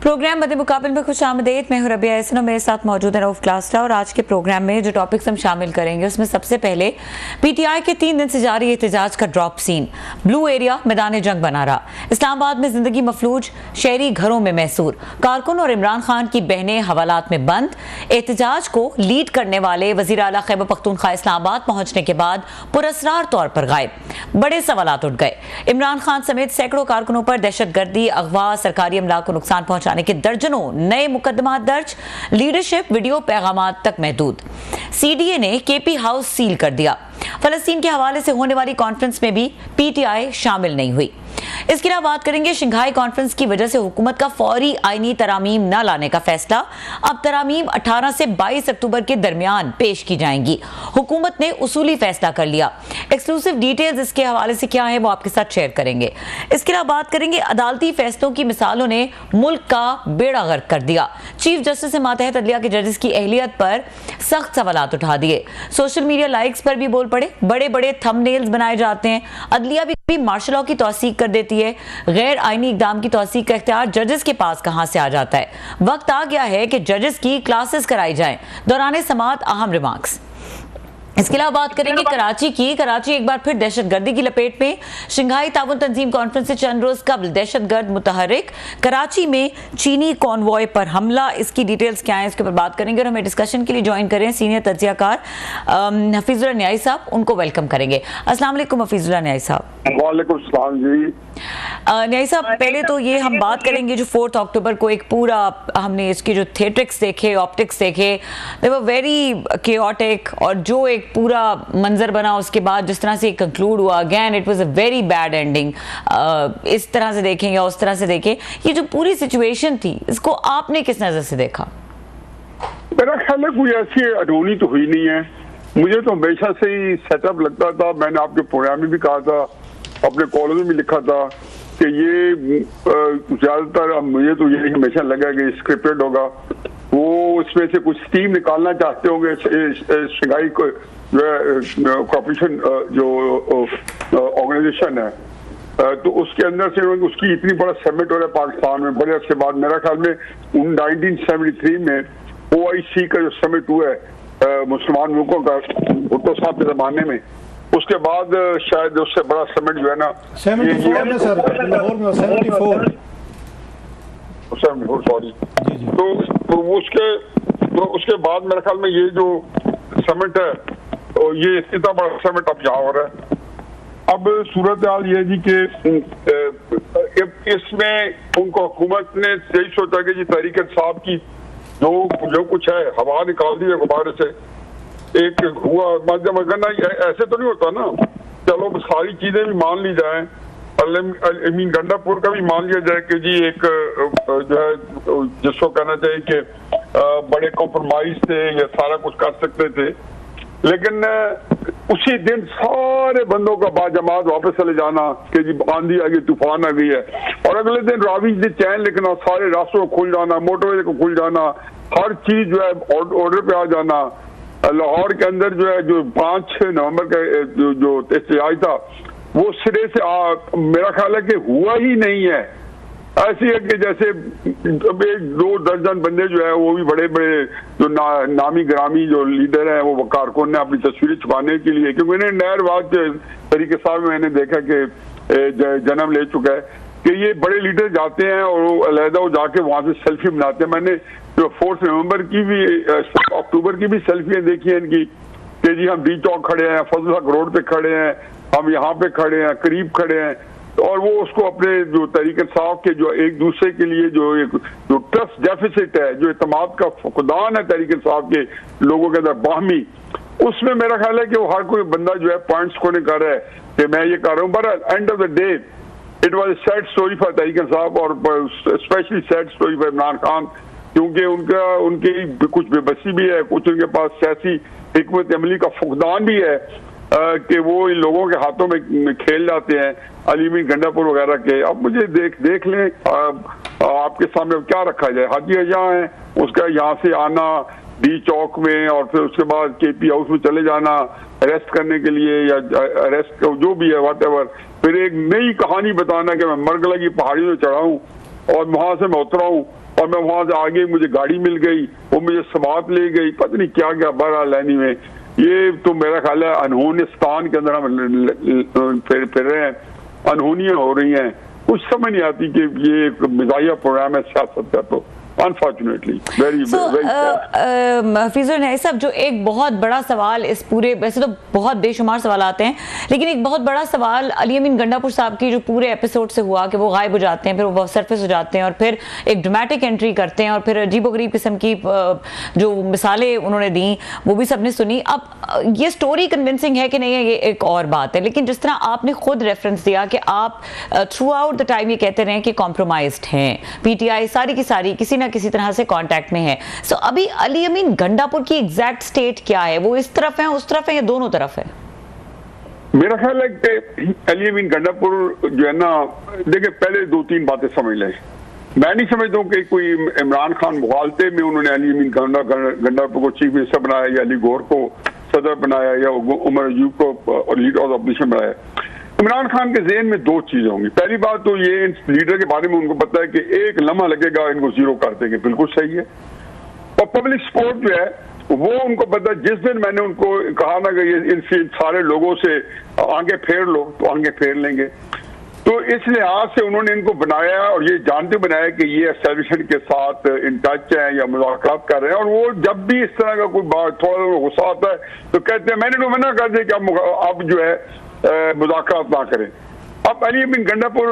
Programme मध्य मुकाबले में खुश आमदेद। मैं हूं रबिया एहसन और मेरे साथ मौजूद है रऊफ क्लास्टा। और आज के प्रोग्राम में जो टॉपिक्स हम शामिल करेंगे उसमें सबसे पहले पीटीआई के 3 दिन से जारी एहतजाज का ड्रॉप सीन, ब्लू एरिया मैदान जंग बना रहा, इस्लामाबाद में जिंदगी मफलूज, शहरी घरों में मैसूर, कारकुन और इमरान खान की बहनें हवालात में बंद। एहतजाज को लीड करने वाले वजीर आला खैबर पख्तूनख्वा इस्लामाबाद पहुंचने के बाद पुरस्रार तौर पर गायब। बड़े सवालात उठ गए। इमरान खान समेत सैकड़ों कारकुनों पर दहशतगर्दी, अगवा, सरकारी अमला को नुकसान पहुंचाने के दर्जनों नए मुकदमा दर्ज, लीडरशिप वीडियो पैगामात तक महदूद। सीडीए ने केपी हाउस सील कर दिया। फलस्तीन के हवाले से होने वाली कॉन्फ्रेंस में भी पीटीआई शामिल नहीं हुई। इसके अलावा बात करेंगे शंघाई कॉन्फ्रेंस की वजह से हुकूमत का फौरी आईनी तरामीम न लाने का फैसला। अब तरामीम 18 से 22 अक्टूबर के दरमियान पेश की जाएंगी। हुकूमत ने उसूली फैसला कर लिया। एक्सक्लूसिव डिटेल्स इसके हवाले से क्या है वो आपके साथ शेयर करेंगे। इसके अलावा बात करेंगे अदालती फैसलों की मिसालों ने मुल्क का बेड़ा गर्क कर दिया। चीफ जस्टिस से मातहत अदलिया के जजेस की अहलियत पर सख्त सवालात उठा दिए। सोशल मीडिया लाइक्स पर भी बोल पड़े, बड़े बड़े थंबनेल्स बनाए जाते हैं। अदलिया भी मार्शल लॉ की तौसीक कर देती है। गैर आईनी इकदाम की तौसीक का इख्तियार जजेस के पास कहां से आ जाता है। वक्त आ गया है कि जजेस की क्लासेस कराई जाएं। दौरान समाअत अहम रिमार्क्स। इसके अलावा बात करेंगे कराची की। कराची एक बार फिर दहशतगर्दी की लपेट में। शंघाई ताउन तंजीम कॉन्फ्रेंस से चंद रोज कबल दहशतगर्द मुतहरिक, कराची में चीनी कॉन्वॉय पर हमला। इसकी डिटेल्स क्या है इसके ऊपर बात करेंगे और हमें डिस्कशन के लिए ज्वाइन करें सीनियर तज्जियाकार हफीजुल्लाह न्याई साहब, उनको वेलकम करेंगे। अस्सलाम वालेकुम हफीजुल्लाह न्याई साहब। वालेकुम सलाम जी। न्याई साहब, पहले तो ये हम बात करेंगे जो 4 अक्टूबर को एक पूरा हमने इसके जो थिएट्रिक्स देखे, ऑप्टिक्स देखे, दे वर वेरी केओटिक, और जो एक पूरा मंजर बना उसके बाद जिस तरह से कंक्लूड हुआ, again it was a very bad ending. इस तरह से देखें या उस तरह से देखें, ये जो पूरी सिचुएशन थी इसको आपने किस नजर से देखा? मेरा ख्याल है कोई ऐसी अडोनी तो हुई नहीं है। मुझे तो हमेशा से ही सेटअप लगता था, मैंने आपके प्रोग्राम में भी कहा था, अपने कॉलेज में भी लिखा था कि ये ज्यादातर, मुझे तो यही हमेशा लगा कि स्क्रिप्टेड होगा। वो इसमें से कुछ स्टीम निकालना चाहते होंगे शंघाई को कॉर्पोरेशन जो ऑर्गेनाइजेशन है, तो उसके अंदर से उसकी इतनी बड़ा समिट हो रहा है पाकिस्तान में बड़े अरसे बाद। मेरा ख्याल में 1973 में OIC का जो समिट हुआ है मुसलमान मुल्कों का भुट्टो साहब के जमाने में, उसके बाद शायद उससे बड़ा समिट जो है ना 74 में सर, लाहौर में 74 सॉरी, तो उसके बाद मेरे ख्याल में ये जो समिट है, ये इतना बड़ा समिट अब यहाँ हो रहा है। अब सूरत हाल ये जी कि इसमें उनको हुकूमत ने यही सोचा कि जी तहरीक इंसाफ की जो कुछ है हवा निकाल दी है गुब्बारे से। एक हुआ मगना, ऐसे तो नहीं होता ना, चलो सारी चीजें भी मान ली जाए, मीन गंडापुर का भी मान लिया जाए कि जी एक जो है जिसको कहना चाहिए कि बड़े कॉम्प्रोमाइज थे या सारा कुछ कर सकते थे, लेकिन उसी दिन सारे बंदों का बाजमात वापस चले जाना कि जी आंधी आ गई, तूफान आ गई है, और अगले दिन रावीज ने चैन लिखना, सारे रास्तों को खुल जाना, मोटरवे को खुल जाना, हर चीज जो है ऑर्डर पे आ जाना। लाहौर के अंदर जो है जो 5 नवंबर का जो एहतजाज था वो सिरे से मेरा ख्याल है कि हुआ ही नहीं है। ऐसी है कि जैसे 1-2 दर्जन बंदे जो है वो भी बड़े बड़े जो नामी ग्रामी जो लीडर हैं वो कारकुन ने अपनी तस्वीरें छुपाने के लिए, क्योंकि इन्हें नहरवाद के तरीके साहब में मैंने देखा कि जन्म ले चुका है कि ये बड़े लीडर जाते हैं और वो अलहदा वो जाके वहां से सेल्फी बनाते हैं। मैंने जो 4 नवंबर की भी, अक्टूबर की भी सेल्फियां देखी हैं इनकी कि जी हम डी चौक खड़े हैं, फजल हक रोड पे खड़े हैं, हम यहाँ पे खड़े हैं, करीब खड़े हैं, और वो उसको अपने जो तहरीक इंसाफ के जो एक दूसरे के लिए जो ट्रस्ट डेफिसिट है, जो इत्मीनान का फुकदान है तहरीक इंसाफ के लोगों के अंदर बाहमी, उसमें मेरा ख्याल है कि वो हर कोई बंदा जो है पॉइंट्स खोने कर रहा है कि मैं ये कर रहा हूँ। But end of the day it was a sad story for Tehreek Insaf और specially sad story for Imran Khan, क्योंकि उनकी कुछ बेबसी भी है, कुछ उनके पास सियासी हिकमत अमली का फुकदान भी है कि वो इन लोगों के हाथों में खेल जाते हैं, अलीमी गंडापुर वगैरह के। अब मुझे देख लें आपके सामने क्या रखा जाए। हाजी अजा है, उसका यहाँ से आना डी चौक में और फिर उसके बाद केपी हाउस में चले जाना अरेस्ट करने के लिए या अरेस्ट जो भी है व्हाटएवर, फिर एक नई कहानी बताना कि मैं मरगला की पहाड़ी में चढ़ा हूँ और वहां से मैं उतरा हूँ और मैं वहां से आगे मुझे गाड़ी मिल गई, वो मुझे समात ले गई, पता नहीं क्या क्या बहरहाल लाइनी में। ये तो मेरा ख्याल है अनहोनिस्तान के अंदर हम फिर रहे हैं, अनहोनियां हो रही हैं, कुछ समझ नहीं आती कि ये एक मिजाहिया प्रोग्राम है सियासत का। तो अनफॉर्चुनेटली वेरी हफीजुर नईम साहब, जो एक बहुत बड़ा सवाल इस पूरे, वैसे तो बहुत बेशुमार सवाल आते हैं, लेकिन एक बहुत बड़ा सवाल अली अमीन गंडापुर साहब की जो पूरे एपिसोड से हुआ कि वो गायब हो जाते हैं, फिर वो सरफेस हो जाते हैं और फिर एक ड्रामेटिक एंट्री करते हैं और फिर अजीबोगरीब किस्म की जो मिसालें उन्होंने दी वो भी सबने सुनी। अब ये स्टोरी कन्विंसिंग है कि नहीं है ये एक और बात है, लेकिन जिस तरह आपने खुद रेफरेंस दिया कि आप थ्रू आउट द टाइम ये कहते रहे कि कॉम्प्रोमाइज्ड हैं, पीटीआई सारी की सारी किसी किसी तरह से कांटेक्ट में है। सो अभी अली अमीन गंडापुर की एग्जैक्ट स्टेट क्या है? वो इस तरफ है, उस तरफ है, या दोनों तरफ है? मेरा ख्याल है कि अली अमीन गंडापुर जो है ना, देखिए पहले 2-3 बातें समझ लें। मैं नहीं समझता हूँ कि कोई इमरान खान मुगालते में उन्होंने अली अमीन गंडापुर को चीफ मिनिस्टर बनाया या अली गौर को सदर बनाया या उमर अयूब को लीडर ऑफ अपोजिशन बनाया। इमरान खान के ज़हन में 2 चीजें होंगी। पहली बात तो ये, इन लीडर के बारे में उनको पता है कि एक लम्हा लगेगा इनको जीरो कर देंगे, बिल्कुल सही है। और पब्लिक सपोर्ट जो है वो उनको पता है, जिस दिन मैंने उनको कहा ना कि इन सारे लोगों से आगे फेर लो, तो आगे फेर लेंगे। तो इस लिहाज से उन्होंने इनको बनाया और ये जानते बनाया कि ये एस्टेब्लिशमेंट के साथ इन टच है या मुज़ाकरात कर रहे हैं। और वो जब भी इस तरह का कोई बात थोड़ा गुस्सा आता है तो कहते हैं मैंने तो मना कर दिया कि आप जो है मुज़ाकरात ना करें। अब अली अमीन गंडापुर,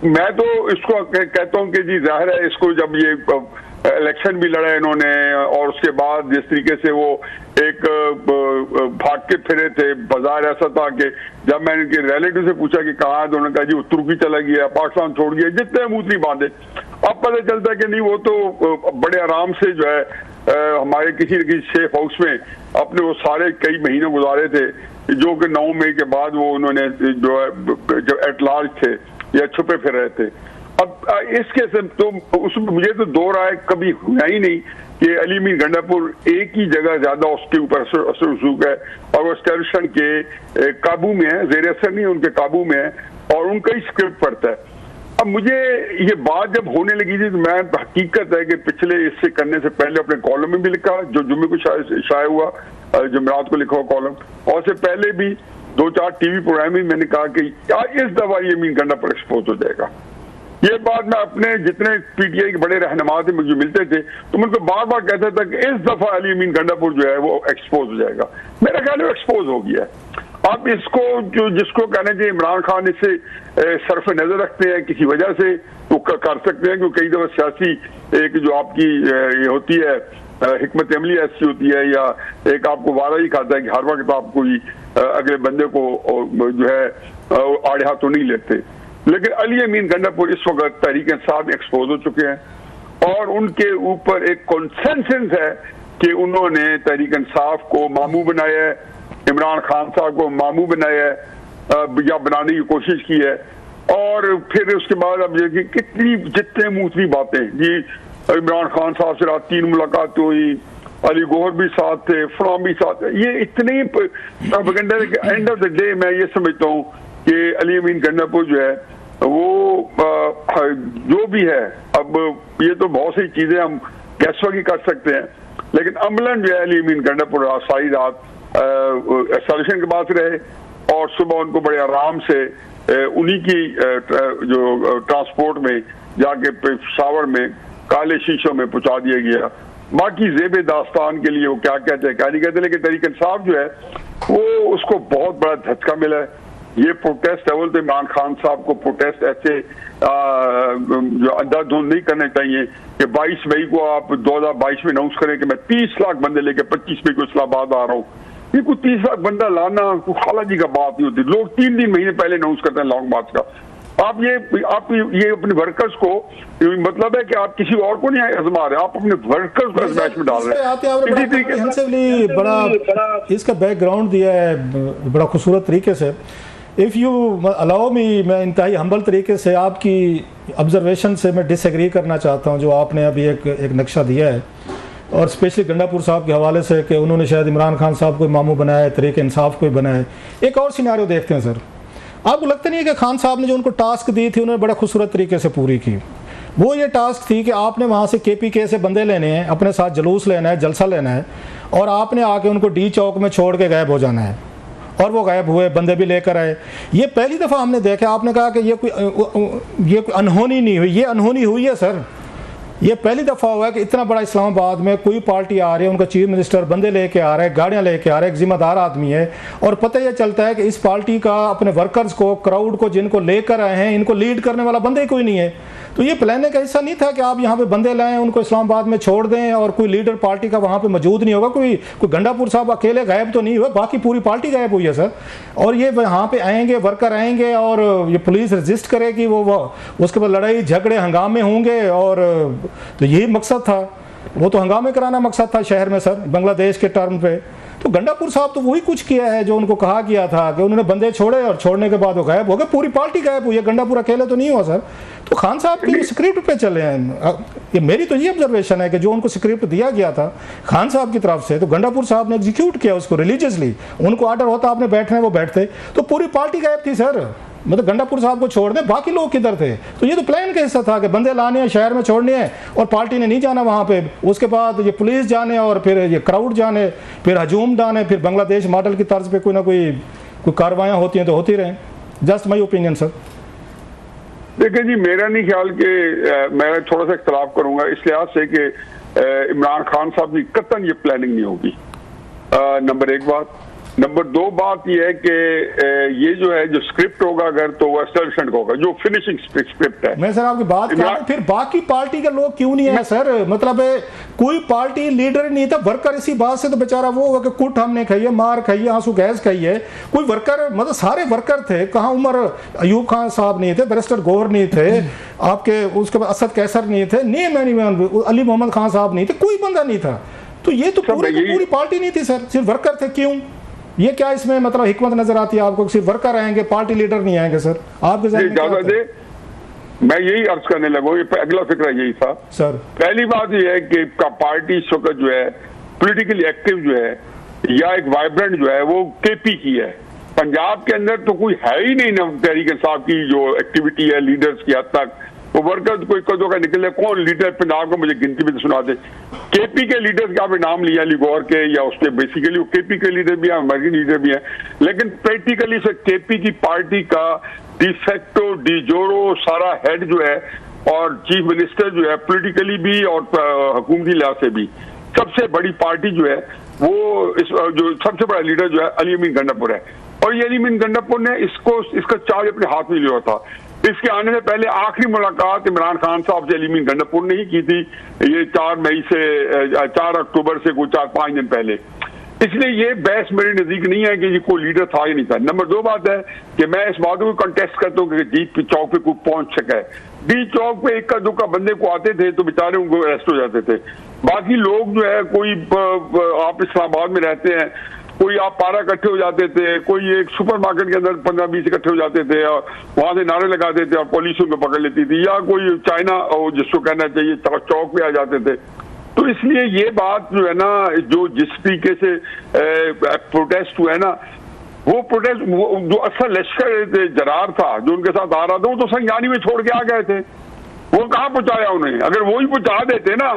मैं तो इसको कहता हूँ कि जी जाहिर है इसको जब ये इलेक्शन भी लड़ा इन्होंने और उसके बाद जिस तरीके से वो एक भाग के फिरे थे, बाजार ऐसा था कि जब मैंने इनके रिलेटिव से पूछा कि कहाँ है तो उन्होंने कहा जी वो तुर्की चला गया, पाकिस्तान छोड़ गया, जितने मूतरी बांधे। अब पता चलता है कि नहीं, वो तो बड़े आराम से जो है हमारे किसी न किसी सेफ हाउस में अपने वो सारे कई महीने गुजारे थे, जो कि 9 मई के बाद वो उन्होंने जो है जो एट लार्ज थे या छुपे फिर रहे थे। अब इसके तो उसमें मुझे तो 2 राय कभी हुआ ही नहीं कि अली अमीन गंडापुर एक ही जगह ज्यादा उसके ऊपर असर रसूख है और वो एस्टेब्लिशमेंट के काबू में है, जेर असर नहीं उनके काबू में है और उनका ही स्क्रिप्ट पढ़ता है। अब मुझे ये बात जब होने लगी थी तो मैं हकीकत है कि पिछले इससे करने से पहले अपने कॉलम में भी लिखा, जो जुम्मे को शाया हुआ, जुमेरात को लिखा हुआ कॉलम, और से पहले भी 2-4 टीवी प्रोग्राम में मैंने कहा कि यार इस दफा ये अमीन गंडापुर एक्सपोज हो जाएगा। ये बात मैं अपने जितने पीटीआई के बड़े रहनुमा थे मुझे मिलते थे तो मैं उनको बार बार कहता था कि इस दफा अली अमीन गंडापुर जो है वो एक्सपोज हो जाएगा। मेरा ख्याल है एक्सपोज हो गया है। आप इसको जो जिसको कहना चाहिए इमरान खान इसे सरफ नजर रखते हैं किसी वजह से तो कर सकते हैं, क्योंकि कई दफा सियासी एक जो आपकी ये होती है हिकमत अमली ऐसी होती है या एक आपको वादा ही खाता है कि हर वक्त आप कोई अगले बंदे को जो है आड़े हाथों नहीं लेते। लेकिन अली अमीन गंडापुर इस वक्त तहरीक इंसाफ एक्सपोज हो चुके हैं और उनके ऊपर एक कॉन्सेंसस है कि उन्होंने तहरीक इंसाफ को मामू बनाया है, इमरान खान साहब को मामू बनाया है या बनाने की कोशिश की है। और फिर उसके बाद अब ये कितनी जितने मूसरी बातें जी, इमरान खान साहब से रात 3 मुलाकात हुई, अली गौहर भी साथ थे, फलां भी साथ थे, ये इतनी प्रोपेगेंडा है कि एंड ऑफ द डे मैं ये समझता हूँ कि अली अमीन गंडापुर जो है वो जो भी है, अब ये तो बहुत सी चीजें हम गैसवर्क ही कर सकते हैं, लेकिन अमलन जो है अली अमीन गंडापुर सारी रात एस्टेब्लिशमेंट के पास रहे और सुबह उनको बड़े आराम से उन्हीं की जो ट्रांसपोर्ट में जाके पेशावर में काले शीशों में पहुंचा दिया गया। बाकी ज़ेब दास्तान के लिए वो क्या कहते हैं क्या नहीं कहते, लेकिन तहरीक इंसाफ जो है वो उसको बहुत बड़ा झटका मिला है। ये प्रोटेस्ट है, बोलते इमरान खान साहब को प्रोटेस्ट ऐसे जो अंधाधुंध नहीं करने चाहिए कि 22 मई को आप 2022 में अनाउंस करें कि मैं 30 लाख बंदे लेके 25 मई को इस्लामाबाद आ रहा हूँ। ये कोई 30 लाख बंदा लाना कोई खाला जी का बात नहीं होती। लोग 3 महीने पहले अनाउंस करते हैं लॉन्ग मार्च का। आप ये अपने वर्कर्स को, मतलब है कि आप किसी और को नहीं आजमा रहे, आप अपने वर्कर्स को आजमाइश में डाल रहे हैं। बड़ा इसका बैकग्राउंड दिया है बड़ा खूबसूरत तरीके से। इफ़ यू अलाउ मी, मैं इंतहाई हम्बल तरीके से आपकी ऑब्जर्वेशन से मैं डिसएग्री करना चाहता हूँ जो आपने अभी एक नक्शा दिया है, और स्पेशली गंडापुर साहब के हवाले से कि उन्होंने शायद इमरान खान साहब को मामू बनाया है, तहरीक इंसाफ को बनाया है। एक और सिनेरियो देखते हैं सर, आपको लगता नहीं है कि खान साहब ने जो उनको टास्क दी थी उन्होंने बड़ा खूबसूरत तरीके से पूरी की? वो ये टास्क थी कि आपने वहाँ से KPK से बंदे लेने हैं, अपने साथ जुलूस लेना है, जलसा लेना है, और आपने आके उनको D चौक में छोड़ के गायब हो जाना है। और वो गायब हुए, बंदे भी लेकर आए। ये पहली दफ़ा हमने देखा। आपने कहा कि ये कोई अनहोनी नहीं हुई, ये अनहोनी हुई है सर। ये पहली दफ़ा हुआ है कि इतना बड़ा इस्लामाबाद में कोई पार्टी आ रही है, उनका चीफ मिनिस्टर बंदे लेके आ रहा है, गाड़ियाँ लेके आ रहा है, एक जिम्मेदार आदमी है, और पता यह चलता है कि इस पार्टी का अपने वर्कर्स को, क्राउड को जिनको लेकर आए हैं, इनको लीड करने वाला बंदे ही कोई नहीं है। तो ये प्लान का हिस्सा नहीं था कि आप यहाँ पे बंदे लाएं, उनको इस्लामाबाद में छोड़ दें और कोई लीडर पार्टी का वहाँ पे मौजूद नहीं होगा। कोई गंडापुर साहब अकेले गायब तो नहीं हुए, बाकी पूरी पार्टी गायब हुई है सर। और ये वहाँ पे आएंगे, वर्कर आएंगे, और ये पुलिस रजिस्ट करेगी, वो उसके बाद लड़ाई झगड़े हंगामे होंगे। और तो यही मकसद था, वो तो हंगामे कराना मकसद था शहर में सर, बांग्लादेश के टर्म पे। तो गंडापुर साहब तो वही कुछ किया है जो उनको कहा गया था कि उन्होंने बंदे छोड़े, और छोड़ने के बाद वो गायब हो गए, पूरी पार्टी गायब हुई है। गंडापुर अकेले तो नहीं हुआ सर। तो खान साहब के स्क्रिप्ट पे चले हैं। ये मेरी तो ये ऑब्जर्वेशन है कि जो उनको स्क्रिप्ट दिया गया था खान साहब की तरफ से, तो गंडापुर साहब ने एग्जीक्यूट किया उसको रिलीजियसली। उनको ऑर्डर होता आपने बैठना है, वो बैठते। तो पूरी पार्टी गायब थी सर। मतलब गंडापुर साहब को छोड़ दें, बाकी लोग किधर थे? तो ये तो प्लान का हिस्सा था कि बंदे लाने हैं, शहर में छोड़ने हैं, और पार्टी ने नहीं जाना वहाँ पे। उसके बाद ये पुलिस जाने, और फिर ये क्राउड जाने, फिर हजूम डाले, फिर बांग्लादेश मॉडल की तर्ज पे कोई ना कोई कार्रवाइयाँ होती हैं तो होती रहें। Just my opinion sir. देखिए जी, मेरा नहीं ख्याल कि मैं थोड़ा सा इख्तलाफ करूंगा इस लिहाज से कि इमरान खान साहब की कतई ये प्लानिंग नहीं होगी। नंबर एक बात। नंबर दो बात यह है कि ये जो है, जो स्क्रिप्ट होगा अगर, तो वो एस्टैब्लिशमेंट का होगा, जो फिनिशिंग स्क्रिप्ट है। मैं सर आपकी बात कर रहा हूं, फिर बाकी पार्टी के लोग क्यों नहीं है सर? मतलब कोई पार्टी लीडर नहीं था, वर्कर इसी बात से तो बेचारा वो हुआ कि कुट हमने खाई है, मार खाई है, आंसू गैस खाई है। कोई वर्कर, मतलब सारे वर्कर थे। कहाँ उमर अयूब खान साहब नहीं थे, बैरिस्टर गौहर नहीं थे, आपके उसके बाद असद कैसर नहीं थे, अली मोहम्मद खान साहब नहीं थे, कोई बंदा नहीं था। तो ये तो पूरी पार्टी नहीं थी सर, सिर्फ वर्कर थे। क्यों? ये क्या इसमें मतलब हिकमत नजर आती है आपको? सिर्फ वर्कर आएंगे, पार्टी लीडर नहीं आएंगे सर? आपके मैं यही अर्ज करने लगा, ये अगला फिक्र यही था सर। पहली बात यह है कि पार्टी इस वक्त जो है पॉलिटिकली एक्टिव जो है, या एक वाइब्रेंट जो है, वो KP की है। पंजाब के अंदर तो कोई है ही नहीं ना तहरीक इंसाफ की जो एक्टिविटी है लीडर्स की हद तक। वो वर्कर कोई कदों का निकले, कौन लीडर पंजाब को मुझे गिनती में सुना दे। KP के लीडर्स के आपने नाम लिया, अली गौहर के, या उसके बेसिकली वो KP के लीडर भी हैं, अमेरिकन लीडर भी हैं, लेकिन प्रैक्टिकली से KP की पार्टी का डिफेक्टो डिजोरो सारा हेड जो है, और चीफ मिनिस्टर जो है, पॉलिटिकली भी और हुकूमती लिहाज से भी सबसे बड़ी पार्टी जो है, वो जो सबसे बड़ा लीडर जो है अली अमीन गंडापुर है। और ये अली अमीन गंडापुर ने इसका चार्ज अपने हाथ में लिया था। इसके आने से पहले आखिरी मुलाकात इमरान खान साहब से अली अमीन गंडापुर ने ही की थी, ये 4 अक्टूबर से कुछ 4-5 दिन पहले। इसलिए ये बहस मेरे नजदीक नहीं है कि ये कोई लीडर था या नहीं था। नंबर दो बात है कि मैं इस बात को कंटेस्ट करता हूँ कि डी चौक पे कोई पहुंच सका है। डी चौक पे इक्का दुक्का बंदे को आते थे तो बेचारे उनको अरेस्ट हो जाते थे। बाकी लोग जो है, कोई आप इस्लामाबाद में रहते हैं, कोई आप पारा इकट्ठे हो जाते थे, कोई एक सुपरमार्केट के अंदर 15-20 इकट्ठे हो जाते थे और वहां से नारे लगाते थे और पुलिस उनको पकड़ लेती थी, या कोई चाइना जिसको कहना चाहिए चौक पे आ जाते थे। तो इसलिए ये बात जो है ना, जो जिस तरीके से प्रोटेस्ट हुआ है ना, वो प्रोटेस्ट जो असल लश्कर जरार था जो उनके साथ आ रहा था, वो तो संज्ञानी में छोड़ के आ गए थे। वो कहाँ पहुंचाया उन्हें? अगर वो ही पहुंचा देते ना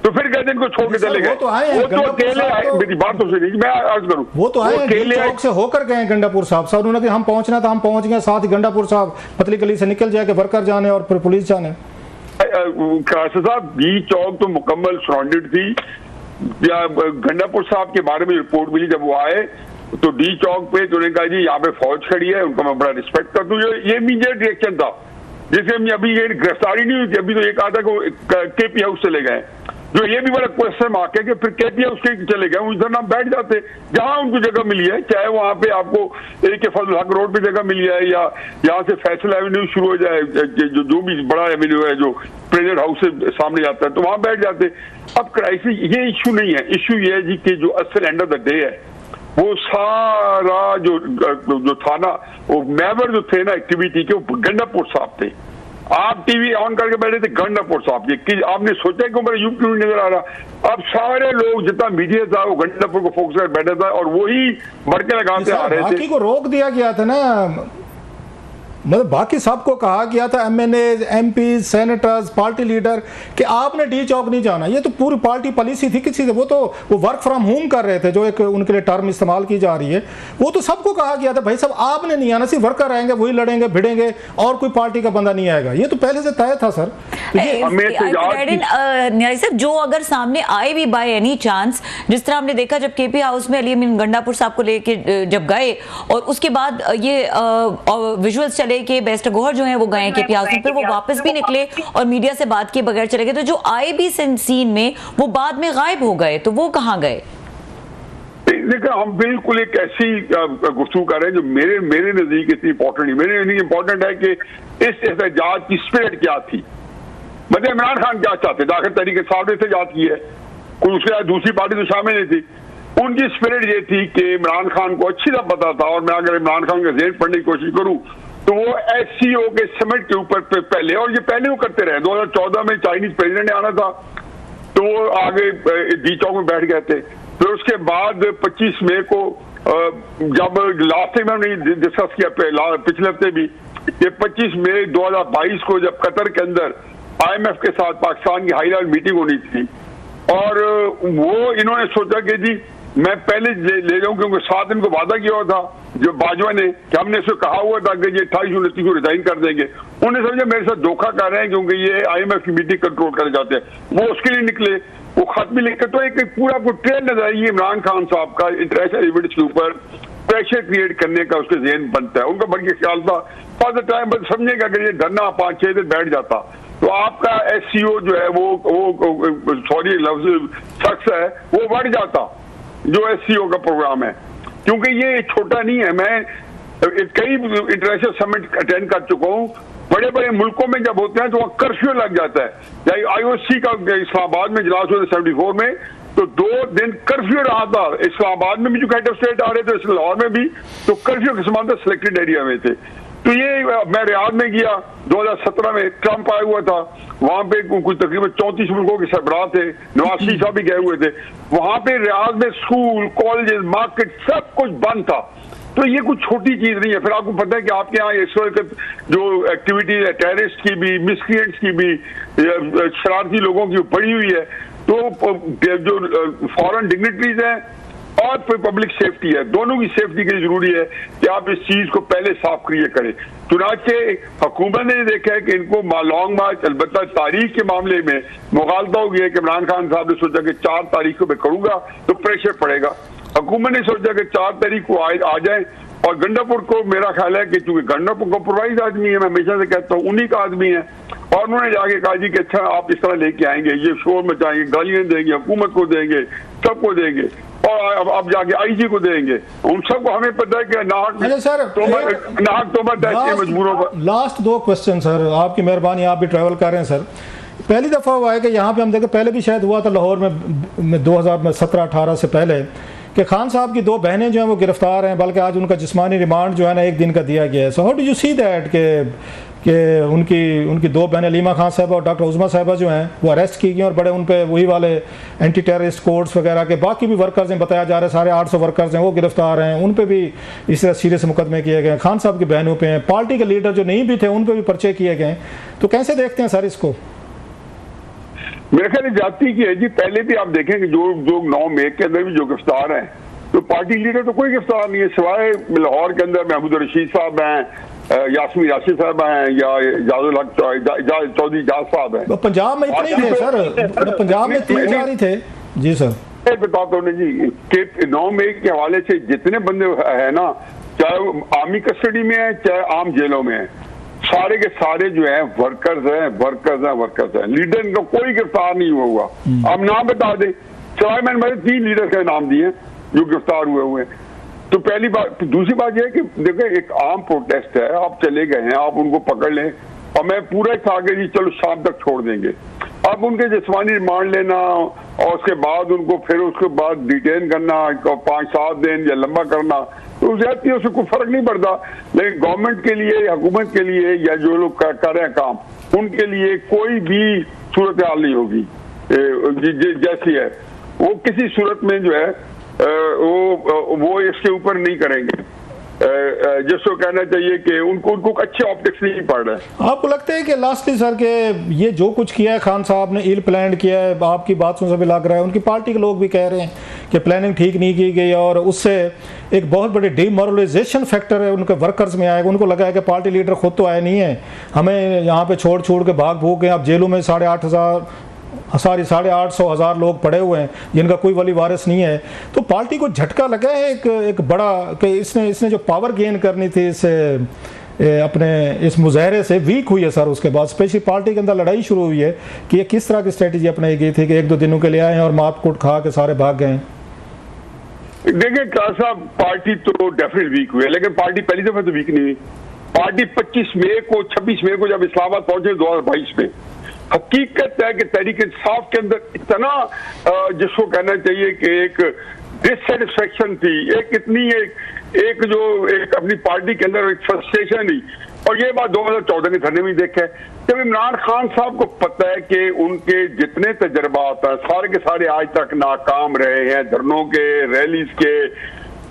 तो फिर कहते इनको छोड़ के चले गए। वो तो अकेले आए। मेरी बात तो सुनिए, मैं अर्ज करूं, वो तो आए चौक से होकर गए गंडापुर साहब। उन्होंने कहा हम पहुंचना था, हम पहुंच गए। साथ ही गंडापुर साहब पतली गली से निकल जाए कि वर्कर जाने और फिर पुलिस जाने। साहब डी चौक तो मुकम्मल सराउंडेड थी। गंडापुर साहब के बारे में रिपोर्ट मिली जब वो आए तो डी चौक पे तो उन्होंने कहा जी यहाँ पे फौज खड़ी है, उनका मैं बड़ा रिस्पेक्ट करता हूँ। ये इमीडिएट रिएक्शन था। जैसे अभी ये गिरफ्तारी नहीं हुई थी, अभी तो एक आता को KP हाउस चले गए, जो ये भी बड़ा क्वेश्चन मार्क है कि फिर KP हाउस के चले गए, उधर ना बैठ जाते जहां उनको जगह मिली है, चाहे वहां पे आपको AK फजल हक रोड पे जगह मिली है या यहाँ से फैसल एवेन्यू शुरू हो जाए, जो भी बड़ा एवेन्यू है जो प्रेसिडेंट हाउस से सामने जाता है, तो वहां बैठ जाते। अब क्राइसिस ये इशू नहीं है। इशू ये है जी कि जो असल एंड ऑफ द डे है, वो सारा जो था ना, वो मेंबर जो थे ना एक्टिविटी के, वो गंडापुर साहब थे। आप टीवी ऑन करके बैठे थे, गंडापुर साहब जी, आपने सोचा कि मेरा यूपी नहीं नजर आ रहा। अब सारे लोग जितना मीडिया था वो गंडापुर को फोकस कर बैठा था और वही भड़के लगाते आ रहे थे। बाकी को रोक दिया गया था ना, मतलब बाकी सबको कहा गया था, MNA, MP, senators, party leader, कि आपने डी चौक नहीं जाना। ये तो पूरी पार्टी पॉलिसी थी किसी से, वो वर्क फ्रॉम होम कर रहे थे, जो एक उनके लिए टर्म इस्तेमाल की जा रही है। वो तो सबको कहा गया था भाई साहब आपने नहीं आना, सिर्फ वर्कर आएंगे, वही लड़ेंगे भिड़ेंगे, और कोई पार्टी का बंदा नहीं आएगा। ये तो पहले से तय था सर। न्याय साहब, जो अगर सामने आए भी बाय एनी चांस, जिस तरह हमने देखा जब केपी हाउस में अली अमीन गंडापुर साहब को लेके जब गए, और उसके बाद ये विजुअल्स चले कि बेस्ट गोहर जो है वो गए केपी हाउस में, फिर वो वापस भी निकले और मीडिया से बात किए बगैर चले गए, तो जो आए भी सीन में वो बाद में गायब हो गए, तो वो कहाँ गए? देखिए, हम बिल्कुल एक ऐसी गुफ्तगू कर रहे हैं जो मेरे नजदीक इतनी इंपॉर्टेंट नहीं। मेरे नजदीक इंपॉर्टेंट है कि इस एहतजाज की स्पिरिट क्या थी, मतलब इमरान खान क्या चाहते थे। आखिर तरीके साहब ने एहतजाज की है, कोई उसके दूसरी पार्टी तो शामिल नहीं थी। उनकी स्पिरिट ये थी कि इमरान खान को अच्छी तरह पता था, और मैं अगर इमरान खान का ज़हन पढ़ने की कोशिश करूं तो वो SCO के समिट के ऊपर पहले, और ये पहले वो करते रहे, 2014 में चाइनीज प्रेसिडेंट ने आना था तो वो आगे डी चौक में बैठ गए थे। फिर उसके बाद 25 मई को जब लास्ट टाइम हमने डिस्कस किया पिछले हफ्ते भी, कि 25 मई 2022 को जब कतर के अंदर IMF के साथ पाकिस्तान की हाई लेवल मीटिंग होनी थी, और वो इन्होंने सोचा कि जी मैं पहले ले जाऊं, क्योंकि 7 दिन को वादा किया हुआ था जो बाजवा ने, कि हमने इसको कहा हुआ था कि ये 28-29 को रिजाइन कर देंगे। उन्हें समझा मेरे साथ धोखा कर रहे हैं, क्योंकि ये IMF की मीटिंग कंट्रोल करना चाहते हैं। वो उसके लिए निकले, वो खत भी लिखकर, तो एक पूरा ट्रेल नजर आई इमरान खान साहब का इंटरनेशनल इवेंट्स के ऊपर प्रेशर क्रिएट करने का उसके ज़हन बनता है। उनका बल्कि ख्याल था फॉर द टाइम, बस समझेगा कि ये धरना 5-6 दिन बैठ जाता तो आपका SCO जो है वो सॉरी लफ्ज शख्स है वो बढ़ जाता, जो SCO का प्रोग्राम है, क्योंकि ये छोटा नहीं है। मैं कई इंटरनेशनल समिट अटेंड कर चुका हूँ। बड़े बड़े मुल्कों में जब होते हैं तो वहाँ कर्फ्यू लग जाता है। चाहे IOC का इस्लामाबाद में इजलास हुआ 74 में, तो 2 दिन कर्फ्यू रहा था। इस्लामाबाद में भी जो हेड ऑफ स्टेट आ रहे थे, लाहौर में भी, तो कर्फ्यू के समान सिलेक्टेड एरिया में थे। तो ये मैं रियाद में गया 2017 में, ट्रंप आया हुआ था, वहां पे कुछ तकरीबन 34 मुल्कों के सरबराह थे, नवाज शरीफ साहब भी गए हुए थे। वहां पे रियाद में स्कूल, कॉलेजेस, मार्केट सब कुछ बंद था। तो ये कुछ छोटी चीज नहीं है। फिर आपको पता है कि आपके यहाँ इस वक्त जो एक्टिविटीज है टेररिस्ट की भी, मिसक्रिएंट्स की भी, शरारती लोगों की बढ़ी हुई है। तो जो फॉरेन डिग्निटरीज हैं और फिर पब्लिक सेफ्टी है, दोनों की सेफ्टी के लिए जरूरी है कि आप इस चीज को पहले साफ क्लियर करें। चुनाचे हुकूमत ने देखा है कि इनको लॉन्ग मार्च, अलबत्ता तारीख के मामले में मुगालता हो गया है कि इमरान खान साहब ने सोचा कि 4 तारीख को मैं करूंगा तो प्रेशर पड़ेगा। हुकूमत ने सोचा कि 4 तारीख को आ जाए, और गंडापुर को मेरा ख्याल है कि चूंकि गंडापुर कॉम्प्रोमाइज आदमी है, मैं हमेशा से कहता हूँ उन्हीं का आदमी है, और उन्होंने जाके कहा जी कि अच्छा आप इस तरह लेके आएंगे, ये शोर मचाएंगे, गालियां देंगे, हुकूमत को देंगे, सबको देंगे, और अब जाके IG को देंगे। उन सबको हमें पता है कि नाहक तोमर मजबूरों पर। लास्ट 2 क्वेश्चन सर, आपकी मेहरबानी, आप भी ट्रैवल कर रहे हैं सर। पहली दफ़ा हुआ है कि यहाँ पे हम देखें, पहले भी शायद हुआ था लाहौर में 2017-18 से पहले, कि खान साहब की 2 बहनें जो हैं वो गिरफ्तार हैं, बल्कि आज उनका जिस्मानी रिमांड जो है ना 1 दिन का दिया गया है। So how do you see that कि उनकी 2 बहनें अलीमा खान साहबा और डॉक्टर उज़मा साहबा जो हैं वो अरेस्ट की गई, और बड़े उन पे वही वाले एंटी टेररिस्ट कोड्स वगैरह के बाकी भी वर्कर्स हैं, बताया जा रहा है सारे 800 वर्कर्स हैं वो गिरफ्तार हैं, उन पे भी इस तरह सीरियस मुकदमे किए गए। खान साहब की बहनों पे हैं, पार्टी के लीडर जो नहीं भी थे उन पे भी पर्चे किए गए। तो कैसे देखते हैं सर इसको? मेरे ख्याल जाति की है जी। पहले भी आप देखें कि जो 9 मई के अंदर भी जो गिरफ्तार हैं, तो पार्टी लीडर तो कोई गिरफ्तार नहीं है, सिवाय लाहौर के अंदर महमूद रशीद साहब हैं, यास्मीन यासिर साहब हैं, या जाजुल हक चौधरी जाज साहब हैं। तो पंजाब में इतने ही थे सर, पंजाब में 3-4 ही थे। जी सर, बताता हूँ जी कि 9 मई के हवाले से जितने बंदे हैं ना, चाहे वो आर्मी कस्टडी में है चाहे आम जेलों में है, सारे के सारे जो है वर्कर्स हैं। लीडर इनका कोई गिरफ्तार नहीं हुआ। अब नाम बता दें, सिवाय मैंने 3 लीडर के नाम दिए जो गिरफ्तार हुए हैं। तो पहली बात। दूसरी बात यह है कि देखो एक आम प्रोटेस्ट है, आप चले गए हैं, आप उनको पकड़ लें, और मैं पूरा था कि जी चलो शाम तक छोड़ देंगे। अब उनके जिस्मानी रिमांड लेना और उसके बाद उनको फिर उसके बाद डिटेन करना 5-7 दिन या लंबा करना, तो ज्यादा उससे कोई फर्क नहीं पड़ता। लेकिन गवर्नमेंट के लिए, हुकूमत के लिए, या जो लोग कर रहे हैं काम, उनके लिए कोई भी सूरत हाल नहीं होगी जैसी है। वो किसी सूरत में जो है वो इसके ऊपर नहीं करेंगे। जिसको कहना चाहिए कि उनको अच्छे ऑप्टिक्स नहीं पड़ रहे। आपको लगता है कि लास्टली सर के ये जो कुछ किया है खान साहब ने, इल प्लान किया है, आपकी बातों से भी लग रहा है, उनकी पार्टी के लोग भी कह रहे हैं कि प्लानिंग ठीक नहीं की गई और उससे एक बहुत बड़ी डिमोरलाइजेशन फैक्टर है उनके वर्कर्स में आएगा। उनको लगा है कि पार्टी लीडर खुद तो आए नहीं है, हमें यहाँ पे छोड़ के भाग भूग गए, अब जेलों में 850,000 लोग पड़े हुए हैं जिनका कोई वली वारिस नहीं है। तो पार्टी को झटका लगा है एक बड़ा कि इसने जो पावर गेन करनी थी इससे अपने इस मुजाहरे से वीक हुई है सर। उसके बाद स्पेशली पार्टी के अंदर लड़ाई शुरू हुई है कि ये किस तरह की स्ट्रेटेजी अपनाई गई थी कि 1-2 दिनों के लिए आए हैं और मार कूट खा के सारे भाग गए। देखिए खान साहब, पार्टी तो डेफिनेट वीक हुई है, लेकिन पार्टी पहली दफा तो वीक नहीं हुई। पार्टी 26 मई को जब इस्लामाबाद पहुंचे 2022 में, हकीकत है कि तहरीक इंसाफ के अंदर इतना जिसको कहना चाहिए कि एक डिससेटिस्फेक्शन थी, एक अपनी पार्टी के अंदर एक फ्रस्ट्रेशन थी। और ये बात 2014 के धरने में देखा है, जब इमरान खान साहब को पता है कि उनके जितने तजर्बात हैं सारे के सारे आज तक नाकाम रहे हैं, धरनों के, रैलीज के,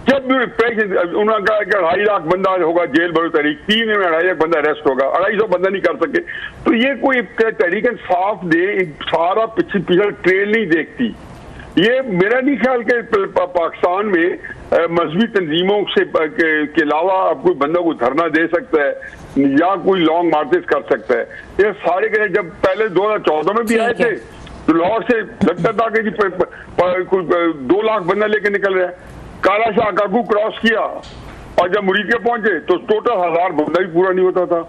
जब भी उन्होंने कहा कि 2.5 लाख बंदा होगा जेल बरो तहरीक, 3 में 2.5 लाख बंदा अरेस्ट होगा, 250 बंदा नहीं कर सके। तो ये कोई तहरीक इंसाफ दे सारा पिछले ट्रेल नहीं देखती। ये मेरा नहीं ख्याल कि पाकिस्तान में मजहबी तंजीमों से के अलावा अब कोई बंदा को धरना दे सकता है या कोई लॉन्ग मार्चेस कर सकता है। ये सारे के जब पहले 2014 में भी आए थे तो लाहौर से लगता था कि 2 लाख बंदा लेके निकल रहे हैं। काला शाह काकू क्रॉस किया और जब मुरीके पहुंचे तो टोटल 1000 बंदा भी पूरा नहीं होता था।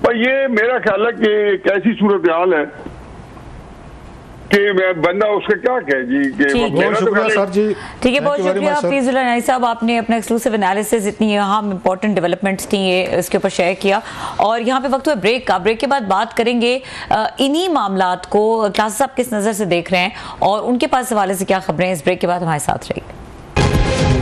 पर ये मेरा ख्याल है कि एक ऐसी सूरत हाल है कि मैं बंदा उसका क्या कहे जी। बहुत शुक्रिया सर जी, ठीक है, बहुत शुक्रिया फीजुल्लाह नाई साहब, आपने अपना एक्सक्लूसिव एनालिसिस इतनी अहम इंपॉर्टेंट डेवलपमेंट्स थी ये इसके ऊपर शेयर किया। और यहाँ पे वक्त हुआ ब्रेक का, ब्रेक के बाद बात करेंगे इन्हीं मामलात को क्लास साहब किस नज़र से देख रहे हैं और उनके पास हवाले से क्या खबरें हैं। इस ब्रेक के बाद हमारे साथ रहिए।